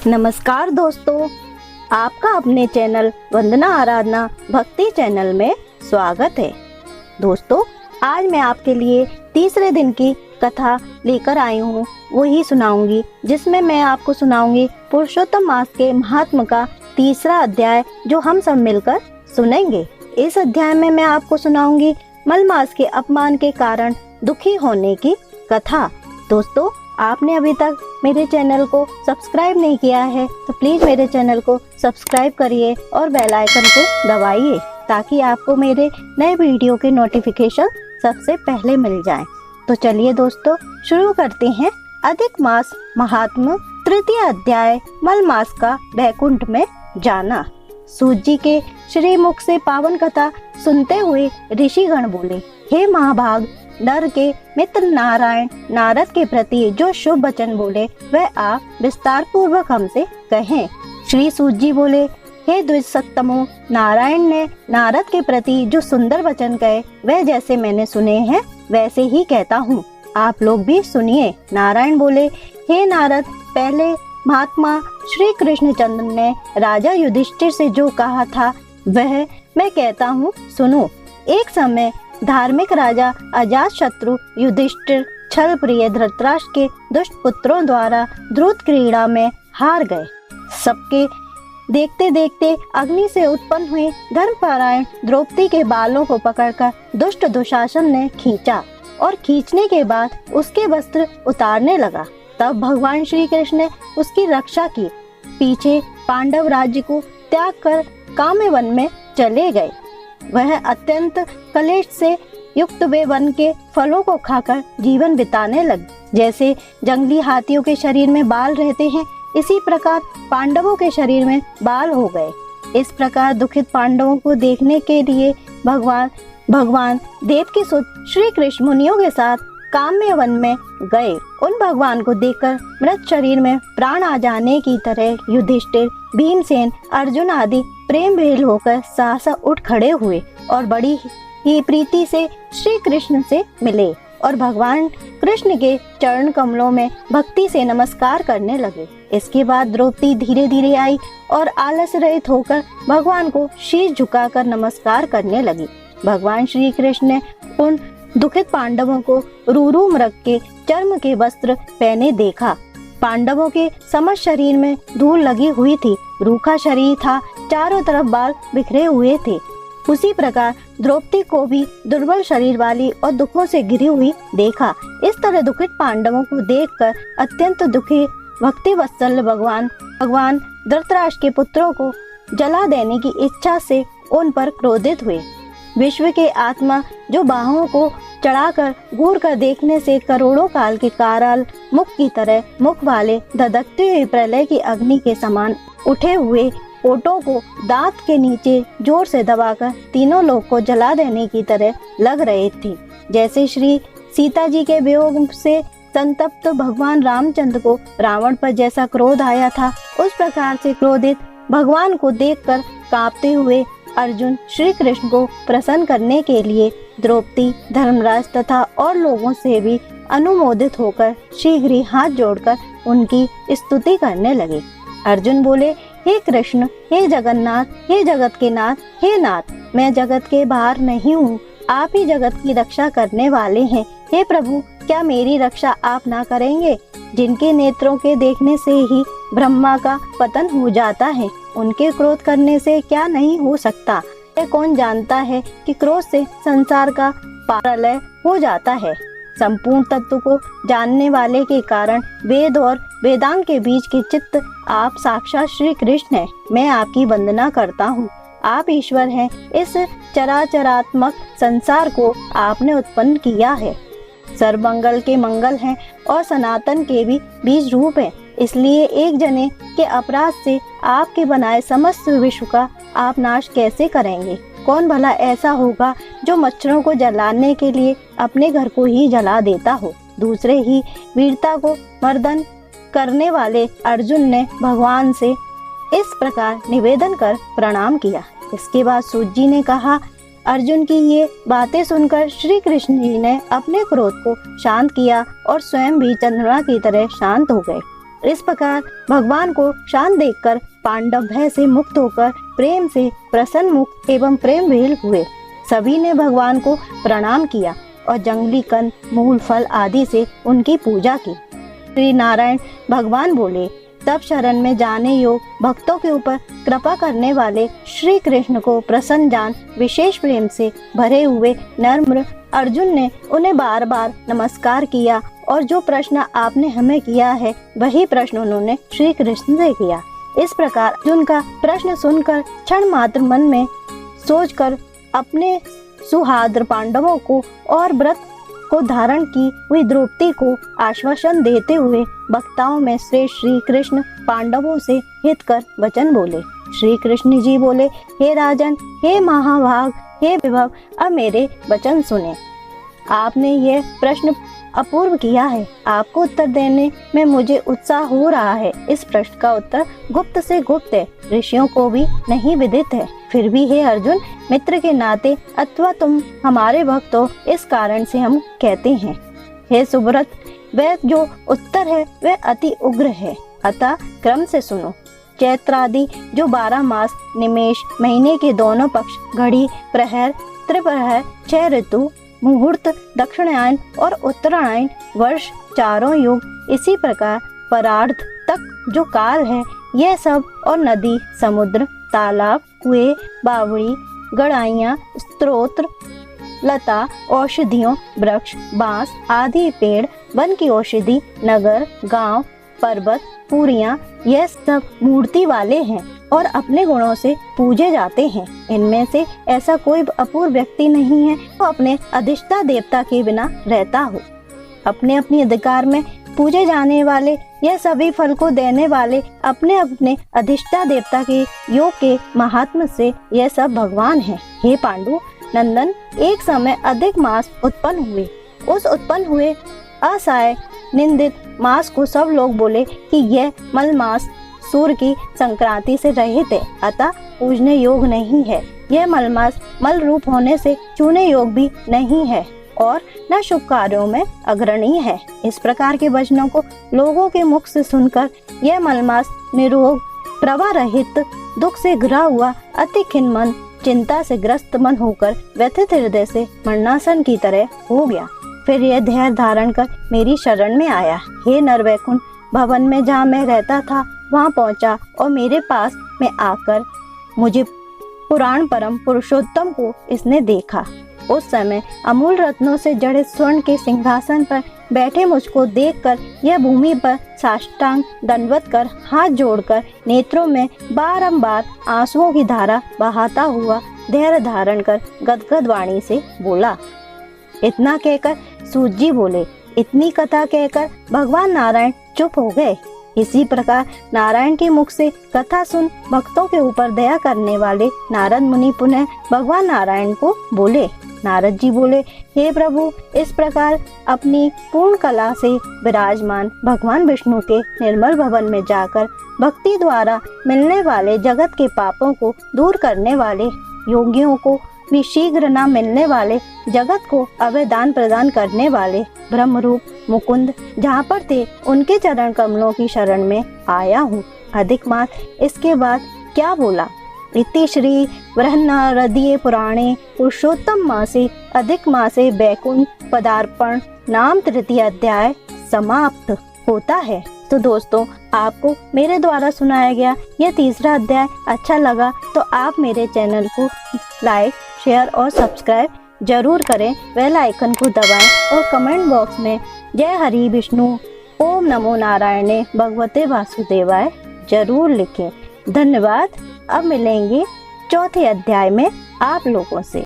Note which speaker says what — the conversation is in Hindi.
Speaker 1: नमस्कार दोस्तों, आपका अपने चैनल वंदना आराधना भक्ति चैनल में स्वागत है। दोस्तों, आज मैं आपके लिए तीसरे दिन की कथा लेकर आई हूँ। वही सुनाऊंगी जिसमें मैं आपको सुनाऊंगी पुरुषोत्तम मास के महात्म का तीसरा अध्याय, जो हम सब मिलकर सुनेंगे। इस अध्याय में मैं आपको सुनाऊंगी मल मास के अपमान के कारण दुखी होने की कथा। दोस्तों, आपने अभी तक मेरे चैनल को सब्सक्राइब नहीं किया है तो प्लीज मेरे चैनल को सब्सक्राइब करिए और बेल आइकन को दबाइए, ताकि आपको मेरे नए वीडियो के नोटिफिकेशन सबसे पहले मिल जाएं। तो चलिए दोस्तों, शुरू करते हैं। अधिक मास महात्म, तृतीय अध्याय, मल मास का बैकुंठ में जाना। सूत जी के श्री मुख से पावन कथा सुनते हुए ऋषिगण बोले, हे महाभाग, नर के मित्र नारायण नारद के प्रति जो शुभ वचन बोले वह आप विस्तार पूर्वक हमसे कहें। श्री सूत जी बोले, हे द्विजसत्तमो, नारायण ने नारद के प्रति जो सुंदर वचन कहे वह जैसे मैंने सुने हैं वैसे ही कहता हूँ, आप लोग भी सुनिए। नारायण बोले, हे नारद, पहले महात्मा श्री कृष्णचंद्र ने राजा युधिष्ठिर से जो कहा था वह मैं कहता हूँ, सुनो। एक समय धार्मिक राजा अजातशत्रु युधिष्ठिर छल प्रिय धृतराष्ट्र के दुष्ट पुत्रों द्वारा द्रुत क्रीड़ा में हार गए। सबके देखते देखते अग्नि से उत्पन्न हुए धर्मपरायण द्रौपदी के बालों को पकड़कर दुष्ट दुशासन ने खींचा और खींचने के बाद उसके वस्त्र उतारने लगा। तब भगवान श्री कृष्ण ने उसकी रक्षा की। पीछे पांडव राज्य को त्याग कर काम्यवन में चले गए। वह अत्यंत कलेश से युक्त वे वन के फलों को खाकर जीवन बिताने लगे। जैसे जंगली हाथियों के शरीर में बाल रहते हैं, इसी प्रकार पांडवों के शरीर में बाल हो गए। इस प्रकार दुखित पांडवों को देखने के लिए भगवान देवकी सुत श्री कृष्ण मुनियों के साथ काम्य वन में गए। उन भगवान को देखकर मृत शरीर में प्राण आ जाने की तरह युधिष्ठिर, भीमसेन, अर्जुन आदि प्रेम भेल होकर सहसा उठ खड़े हुए और बड़ी ही प्रीति से श्री कृष्ण से मिले और भगवान कृष्ण के चरण कमलों में भक्ति से नमस्कार करने लगे। इसके बाद द्रौपदी धीरे धीरे आई और आलस रहित होकर भगवान को शीश झुकाकर नमस्कार करने लगी। भगवान श्री कृष्ण ने उन दुखित पांडवों को रूरू मृग के चर्म के वस्त्र पहने देखा। पांडवों के समस्त शरीर में धूल लगी हुई थी, रूखा शरीर था, चारों तरफ बाल बिखरे हुए थे। उसी प्रकार द्रौपदी को भी दुर्बल शरीर वाली और दुखों से घिरी हुई देखा। इस तरह दुखित पांडवों को देखकर अत्यंत दुखी भक्ति वत्सल भगवान धृतराष्ट्र के पुत्रों को जला देने की इच्छा से उन पर क्रोधित हुए। विश्व के आत्मा जो बाहों को चढ़ाकर घूर कर देखने से करोड़ों काल के काराल मुख की तरह मुख वाले धधकती हुई प्रलय की अग्नि के समान उठे हुए ओठों को दांत के नीचे जोर से दबाकर तीनों लोग को जला देने की तरह लग रहे थे। जैसे श्री सीता जी के वियोग से संतप्त भगवान रामचंद्र को रावण पर जैसा क्रोध आया था, उस प्रकार से क्रोधित भगवान को देखकर कांपते हुए अर्जुन श्री कृष्ण को प्रसन्न करने के लिए द्रौपदी, धर्मराज तथा और लोगों से भी अनुमोदित होकर शीघ्र ही हाथ जोड़कर उनकी स्तुति करने लगे। अर्जुन बोले, हे कृष्ण, हे जगन्नाथ, हे जगत के नाथ, हे नाथ, मैं जगत के बाहर नहीं हूँ, आप ही जगत की रक्षा करने वाले हैं। हे प्रभु, क्या मेरी रक्षा आप ना करेंगे? जिनके नेत्रों के देखने से ही ब्रह्मा का पतन हो जाता है, उनके क्रोध करने से क्या नहीं हो सकता? यह कौन जानता है कि क्रोध से संसार का पारलय हो जाता है? संपूर्ण तत्व को जानने वाले के कारण वेद और वेदांग के बीच के चित्त आप साक्षात श्री कृष्ण हैं। मैं आपकी वंदना करता हूँ। आप ईश्वर हैं। इस चराचरात्मक संसार को आपने उत्पन्न किया है। सर्वमंगल के मंगल हैं और सनातन के भी बीज रूप हैं। इसलिए एक जने के अपराध से आपके बनाए समस्त विश्व का आप नाश कैसे करेंगे? कौन भला ऐसा होगा जो मच्छरों को जलाने के लिए अपने घर को ही जला देता हो? दूसरे ही वीरता को मर्दन करने वाले अर्जुन ने भगवान से इस प्रकार निवेदन कर प्रणाम किया। इसके बाद सूत जी ने कहा, अर्जुन की ये बातें सुनकर श्री कृष्ण जी ने अपने क्रोध को शांत किया और स्वयं भी चंद्रमा की तरह शांत हो गए। इस प्रकार भगवान को शांत देखकर पांडव भय से मुक्त होकर प्रेम से प्रसन्न मुख एवं प्रेम विहीन हुए। सभी ने भगवान को प्रणाम किया और जंगली कंद, मूल, फल आदि से उनकी पूजा की। श्री नारायण भगवान बोले, तब शरण में जाने योग भक्तों के ऊपर कृपा करने वाले श्री कृष्ण को प्रसन्न जान विशेष प्रेम से भरे हुए नम्र अर्जुन ने उन्हें बार बार नमस्कार किया और जो प्रश्न आपने हमें किया है वही प्रश्न उन्होंने श्री कृष्ण से किया। इस प्रकार अर्जुन का प्रश्न सुनकर क्षण मात्र मन में सोचकर अपने सुहाद्र पांडवों को और व्रत को धारण की हुई द्रौपदी को आश्वासन देते हुए वक्ताओं में श्रेष्ठ श्री कृष्ण पांडवों से हित कर वचन बोले। श्री कृष्ण जी बोले, हे राजन, हे महाभाग, हे विभव, अब मेरे वचन सुने। आपने यह प्रश्न अपूर्व किया है, आपको उत्तर देने में मुझे उत्साह हो रहा है। इस प्रश्न का उत्तर गुप्त से गुप्त है, ऋषियों को भी नहीं विदित है। फिर भी हे अर्जुन, मित्र के नाते अथवा तुम हमारे भक्त हो, इस कारण से हम कहते हैं। हे सुब्रत, वह जो उत्तर है वह अति उग्र है, अतः क्रम से सुनो। चैत्रादि जो 12 मास, निमेष, महीने के दोनों पक्ष, घड़ी, प्रहर, त्रिप्रहर, 6 ऋतु, मुहूर्त, दक्षिणायन और उत्तरायण, वर्ष, चारों युग, इसी प्रकार परार्ध तक जो काल है, यह सब और नदी, समुद्र, तालाब, कुएं, बावड़ी, गड़ाइयाँ, स्त्रोत्र, लता, औषधियों, वृक्ष, बांस आदि पेड़, वन की औषधि, नगर, गांव, पर्वत, पुरियां, यह सब मूर्ति वाले हैं और अपने गुणों से पूजे जाते हैं। इनमें से ऐसा कोई अपूर्व व्यक्ति नहीं है जो अपने अधिष्ठा देवता के बिना रहता हो। अपने अपने अधिकार में पूजे जाने वाले, यह सभी फल को देने वाले, अपने अपने अधिष्ठा देवता के योग के महात्म से यह सब भगवान हैं। हे पांडु नंदन, एक समय अधिक मास उत्पन्न हुए। उस उत्पन्न हुए असहाय निंदित मास को सब लोग बोले कि यह मल मास सूर्य की संक्रांति से रहित है, अतः पूजने योग नहीं है। यह मल मास मल रूप होने से छूने योग भी नहीं है और न शुभ कार्यों में अग्रणी है। इस प्रकार के वचनों को लोगों के मुख से सुनकर यह मलमास निरोग, प्रवाह रहित, दुख से घिरा हुआ, अति खिन्न मन, चिंता से ग्रस्त मन होकर व्यथित हृदय से मरणासन की तरह हो गया। फिर यह धैर्य धारण कर मेरी शरण में आया। हे नरवैकुंठ, भवन में जहाँ मैं रहता था वहाँ पहुँचा और मेरे पास में आकर मुझे पुराण परम पुरुषोत्तम को इसने देखा। उस समय अमूल रत्नों से जड़े स्वर्ण के सिंहासन पर बैठे मुझको देखकर यह भूमि पर साष्टांग दंडवत कर हाथ जोड़कर नेत्रों में बारंबार आंसुओं की धारा बहाता हुआ धैर्य धारण कर गदगद वाणी से बोला। इतना कहकर सूत जी बोले। इतनी कथा कहकर भगवान नारायण चुप हो गए। इसी प्रकार नारायण के मुख से कथा सुन भक्तों के ऊपर दया करने वाले नारद मुनि पुनः भगवान नारायण को बोले। नारद जी बोले, हे प्रभु, इस प्रकार अपनी पूर्ण कला से विराजमान भगवान विष्णु के निर्मल भवन में जाकर भक्ति द्वारा मिलने वाले जगत के पापों को दूर करने वाले, योगियों को भी शीघ्र न मिलने वाले, जगत को अवयदान प्रदान करने वाले ब्रह्म रूप मुकुंद जहाँ पर थे उनके चरण कमलों की शरण में आया हूँ। अधिक मास इसके बाद क्या बोला। इति श्री बृहन्नारदीय पुराणे पुरुषोत्तम मासे अधिक मासे वैकुंठ पदार्पण नाम तृतीय अध्याय समाप्त होता है। तो दोस्तों, आपको मेरे द्वारा सुनाया गया यह तीसरा अध्याय अच्छा लगा तो आप मेरे चैनल को लाइक, शेयर और सब्सक्राइब जरूर करें। बेल आइकन को दबाएं और कमेंट बॉक्स में जय हरि विष्णु, ओम नमो नारायणे भगवते वासुदेवाय जरूर लिखें। धन्यवाद। अब मिलेंगे चौथे अध्याय में आप लोगों से।